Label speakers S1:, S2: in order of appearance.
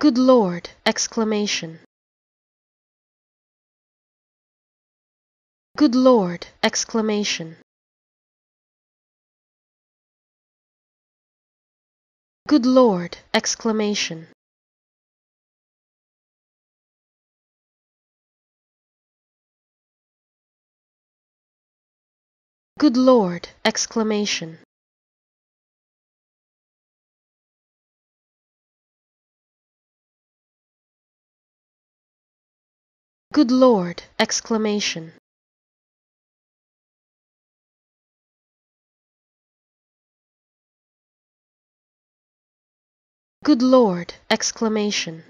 S1: Good Lord! Exclamation. Good Lord! Exclamation. Good Lord! Exclamation. Good Lord! Exclamation. Good Lord! Exclamation. Good Lord! Exclamation.